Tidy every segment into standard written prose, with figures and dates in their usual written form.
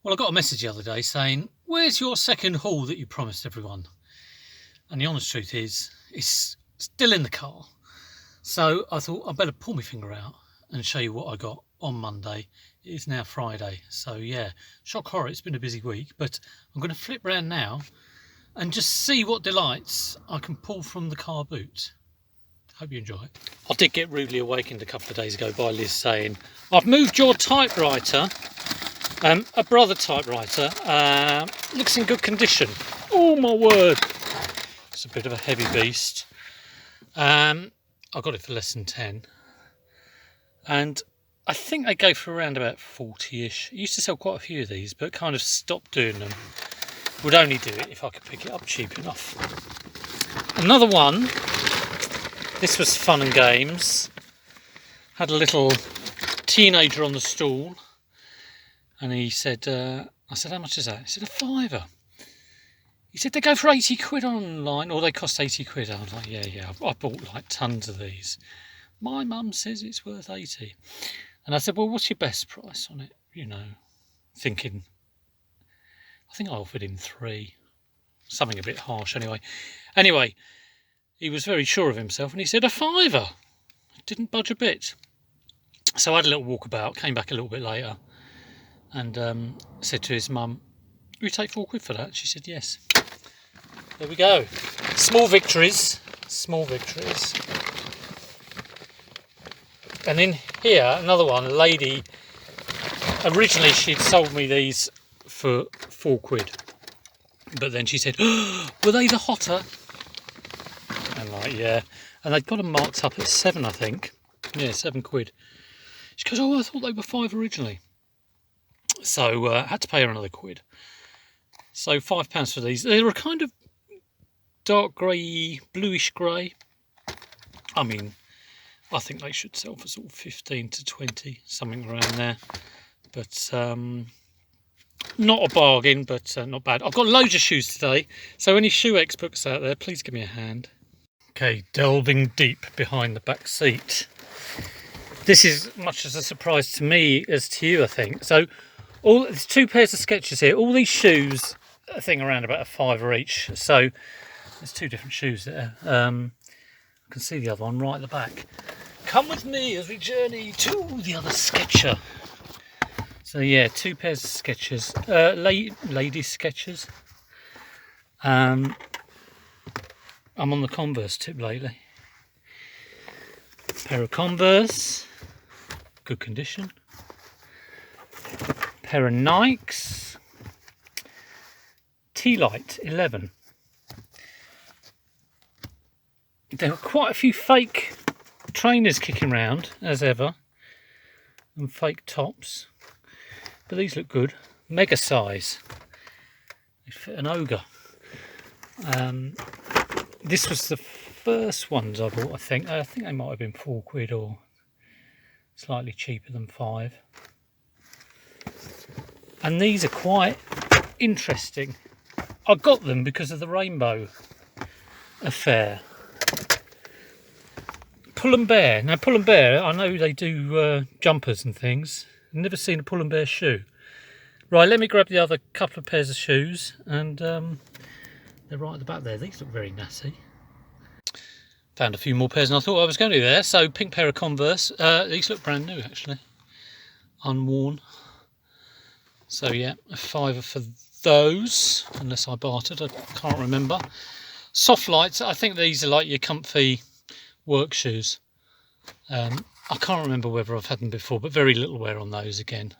Well, I got a message the other day saying, where's your second haul that you promised everyone? And the honest truth is, it's still in the car. So I thought I'd better pull my finger out and show you what I got on Monday. It is now Friday. So yeah, shock horror, it's been a busy week, but I'm going to flip round now and just see what delights I can pull from the car boot. Hope you enjoy it. I did get rudely awakened a couple of days ago by Liz saying, I've moved your typewriter. A Brother typewriter, looks in good condition. Oh my word, it's a bit of a heavy beast. I got it for less than 10, and I think they go for around about 40ish. I used to sell quite a few of these, but kind of stopped doing them. Would only do it if I could pick it up cheap enough. Another one, this was fun and games. Had a little teenager on the stool. And he said, I said, how much is that? He said, £5. He said, they go for 80 quid online, or they cost 80 quid. I was like, yeah, I bought like tons of these. My mum says it's worth 80. And I said, well, what's your best price on it? You know, thinking, I think I offered him 3. Something a bit harsh anyway. Anyway, he was very sure of himself and he said, £5. Didn't budge a bit. So I had a little walkabout, came back a little bit later. And said to his mum, will you take £4 for that? She said yes. There we go. Small victories. And in here, another one, a lady, originally she'd sold me these for £4. But then she said, oh, were they the hotter? I'm like, yeah. And they'd got them marked up at 7, I think. Yeah, £7. She goes, oh, I thought they were 5 originally. So I had to pay her another £1. So £5 for these. They were kind of dark grey, bluish grey. I mean, I think they should sell for sort of 15 to 20, something around there. But not a bargain, but not bad. I've got loads of shoes today. So any shoe experts out there, please give me a hand. Okay, delving deep behind the back seat. This is much as a surprise to me as to you, I think. So there's 2 pairs of Skechers here. All these shoes, I think, around about £5 each. So there's 2 different shoes there. I can see the other one right at the back. Come with me as we journey to the other Skecher. So yeah, 2 pairs of Skechers, ladies Skechers. I'm on the Converse tip lately. Pair of Converse, good condition. Pair of Nikes, T-Light 11. There were quite a few fake trainers kicking around, as ever, and fake tops, but these look good. Mega size, they fit an ogre. This was the first ones I bought, I think. They might have been £4 or slightly cheaper than 5. And these are quite interesting. I got them because of the rainbow affair. Pull and Bear. Now Pull and Bear, I know they do jumpers and things. I've never seen a Pull and Bear shoe. Right, let me grab the other couple of pairs of shoes, and they're right at the back there. These look very natty. Found a few more pairs than I thought I was going to there. So pink pair of Converse. These look brand new actually, unworn. So yeah, a £5 for those, unless I bartered, I can't remember. Soft lights, I think these are like your comfy work shoes. I can't remember whether I've had them before, but very little wear on those again.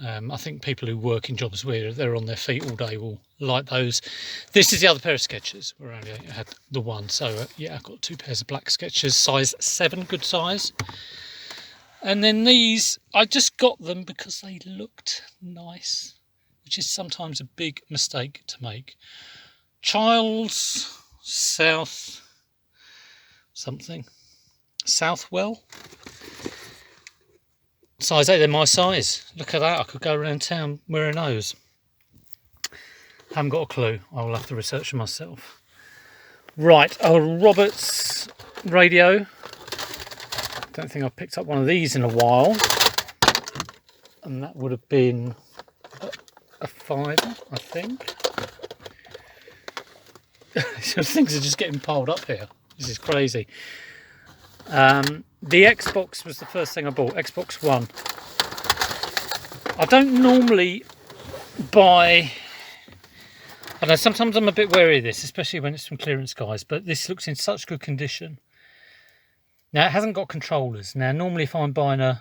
I think people who work in jobs where they're on their feet all day will like those. This is the other pair of Skechers, where I only had the one. So yeah, I've got 2 pairs of black Skechers, size 7, good size. And then these, I just got them because they looked nice, which is sometimes a big mistake to make. Childs South something. Southwell. Size 8, they're my size. Look at that, I could go around town wearing those. Haven't got a clue, I will have to research them myself. Right, a Roberts radio. Don't think I've picked up one of these in a while. And that would have been a £5, I think. So things are just getting piled up here. This is crazy. The Xbox was the first thing I bought, Xbox One. I don't normally buy... I know sometimes I'm a bit wary of this, especially when it's from clearance guys, but this looks in such good condition. Now, it hasn't got controllers. Now, normally if I'm buying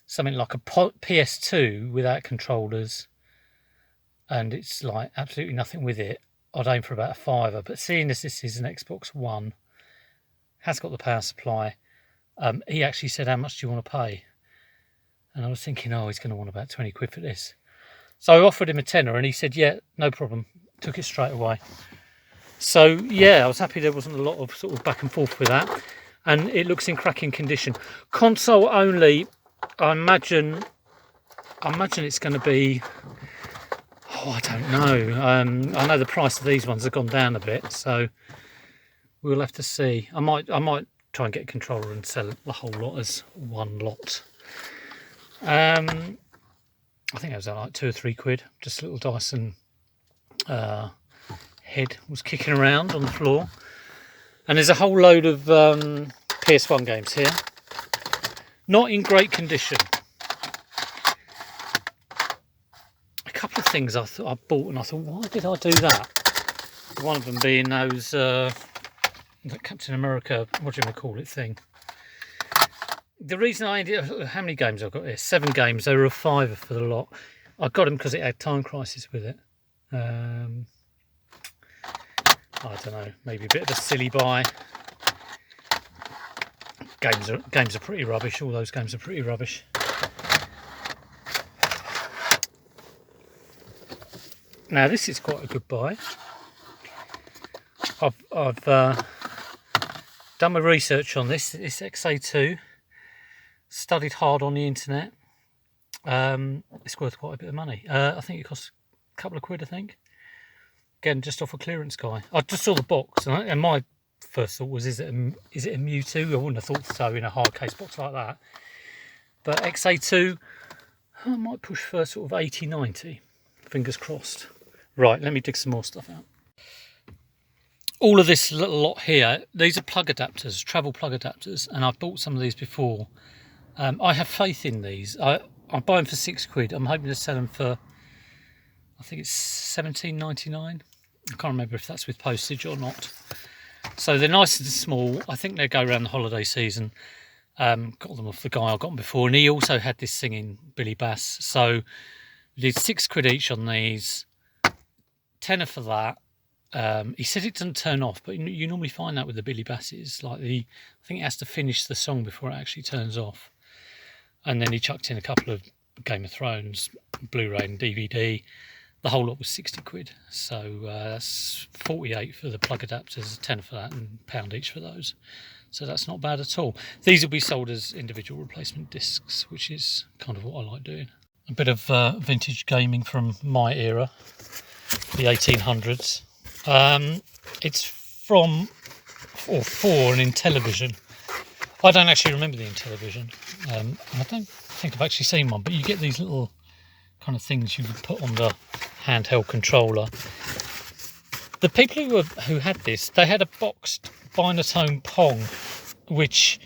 something like a PS2 without controllers, and it's like absolutely nothing with it, I'd aim for about a £5. But seeing as this is an Xbox One, has got the power supply, he actually said, how much do you want to pay? And I was thinking, oh, he's going to want about 20 quid for this. So I offered him a tenner and he said, yeah, no problem. Took it straight away. So yeah, I was happy there wasn't a lot of sort of back and forth with that. And it looks in cracking condition. Console only, I imagine it's going to be... Oh, I don't know. I know the price of these ones have gone down a bit, so we'll have to see. I might try and get a controller and sell the whole lot as one lot. I think it was like 2 or 3 quid. Just a little Dyson head was kicking around on the floor. And there's a whole load of PS1 games here. Not in great condition. Couple of things I thought I bought and I thought, why did I do that? One of them being those that Captain America, what do you call it thing. The reason I ended up, how many games I've got here? 7 games. They were a £5 for the lot. I got them because it had Time Crisis with it. I don't know, maybe a bit of a silly buy. Games are pretty rubbish. All those games are pretty rubbish. Now this is quite a good buy. I've done my research on this. It's XA2. Studied hard on the internet. It's worth quite a bit of money. I think it costs a couple of quid, I think. Again, just off a clearance guy. I just saw the box, and my first thought was, is it a Mewtwo? I wouldn't have thought so in a hard case box like that. But XA2, I might push for sort of 80, 90. Fingers crossed. Right, let me dig some more stuff out. All of this little lot here, these are plug adapters, travel plug adapters, and I've bought some of these before. I have faith in these. I buy them for 6 quid. I'm hoping to sell them for, I think it's £17.99. I can't remember if that's with postage or not. So they're nice and small. I think they go around the holiday season. Got them off the guy I got them before, and he also had this singing Billy Bass. So we did 6 quid each on these. Tenner for that. He said it doesn't turn off, but you normally find that with the Billy Basses. Like I think it has to finish the song before it actually turns off. And then he chucked in a couple of Game of Thrones, Blu-ray and DVD. The whole lot was 60 quid. So that's 48 for the plug adapters, 10 for that, and £1 each for those. So that's not bad at all. These will be sold as individual replacement discs, which is kind of what I like doing. A bit of vintage gaming from my era, the 1800s. It's from or for an Intellivision. I don't actually remember the Intellivision. I don't think I've actually seen one, but you get these little kind of things you would put on the handheld controller. The people who had this, they had a boxed Binatone Pong, which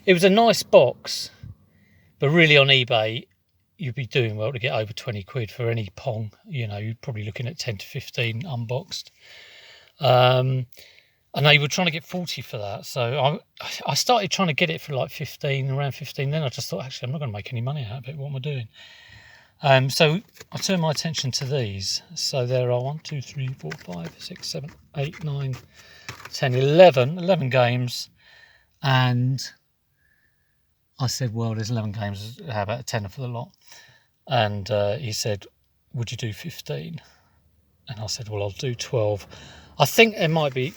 it was a nice box, but really on eBay you'd be doing well to get over 20 quid for any Pong. You know, you're probably looking at 10 to 15 unboxed. And they were trying to get 40 for that. So I started trying to get it for like 15, around 15. Then I just thought, actually, I'm not going to make any money out of it. What am I doing? So I turned my attention to these. So there are 1, 2, 3, 4, 5, 6, 7, 8, 9, 10, 11 games. And I said, well, there's 11 games. How about a tenner for the lot? And he said, would you do 15? And I said, well, I'll do 12. I think there might be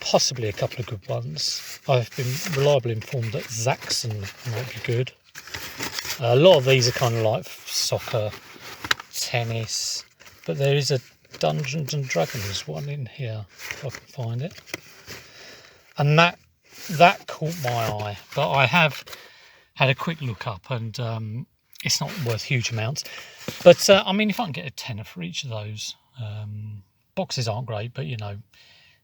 possibly a couple of good ones. I've been reliably informed that Zaxxon might be good. A lot of these are kind of like soccer, tennis, but there is a Dungeons and Dragons one in here, if I can find it. And that caught my eye, but I have had a quick look up, and it's not worth huge amounts. But I mean, if I can get a tenner for each of those, boxes aren't great, but you know,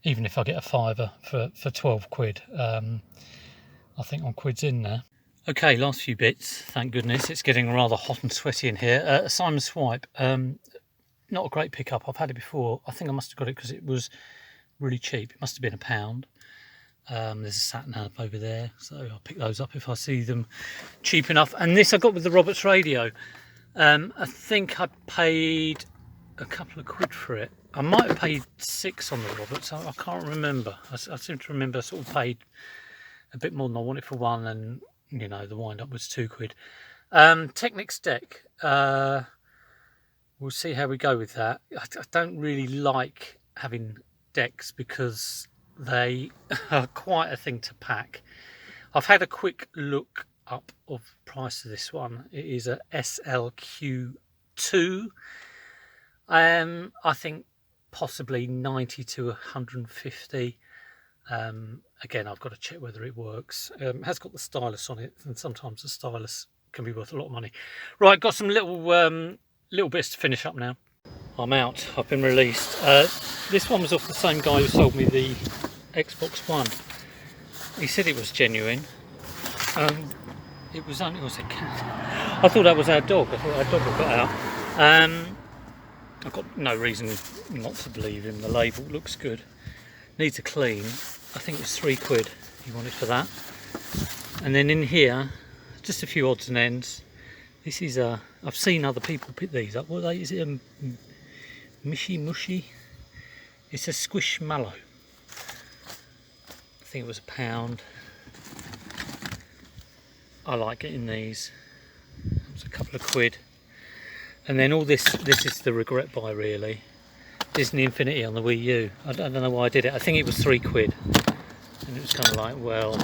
even if I get a fiver for 12 quid, I think I'm quids in there. Okay, last few bits. Thank goodness. It's getting rather hot and sweaty in here. A Simon Swipe. Not a great pickup. I've had it before. I think I must have got it because it was really cheap. It must have been £1. There's a sat nav over there, so I'll pick those up if I see them cheap enough. And this I got with the Roberts radio. I think I paid a couple of quid for it. I might have paid 6 on the Roberts. I can't remember. I seem to remember I sort of paid a bit more than I wanted for one, and you know, the wind up was 2 quid. Technics deck. We'll see how we go with that. I don't really like having decks because they are quite a thing to pack. I've had a quick look up of the price of this one. It is a SLQ2. I think possibly 90 to 150. Again, I've got to check whether it works. It has got the stylus on it, and sometimes the stylus can be worth a lot of money. Right, got some little bits to finish up now. I'm out. I've been released. This one was off the same guy who sold me the Xbox One. He said it was genuine. It was only, was it cat? I thought that was our dog. I thought our dog had got out. I've got no reason not to believe him. The label looks good. Needs a clean. I think it was 3 quid he wanted for that. And then in here, just a few odds and ends. This is a, I've seen other people pick these up. What are they? Is it a mushy? It's a squishmallow. I think it was £1. I like getting these. It's a couple of quid. And then all this is the regret buy really. Disney Infinity on the Wii U. I don't know why I did it. I think it was 3 quid. And it was kind of like, well,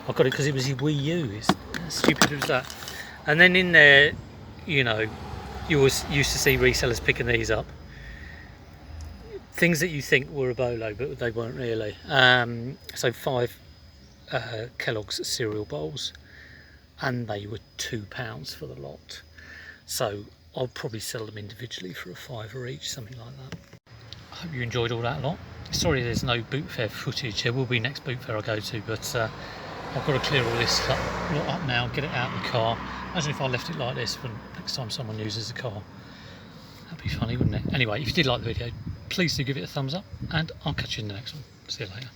I got it because it was your Wii U. It's how stupid was that? And then in there, you know, you always used to see resellers picking these up. Things that you think were a bolo, but they weren't really. So 5 Kellogg's cereal bowls, and they were £2 for the lot. So I'll probably sell them individually for a fiver each, something like that. I hope you enjoyed all that lot. Sorry there's no boot fair footage. There will be next boot fair I go to, but I've got to clear all this lot up now, get it out of the car. Imagine if I left it like this for next time someone uses the car. That'd be funny, wouldn't it? Anyway, if you did like the video, please do give it a thumbs up, and I'll catch you in the next one. See you later.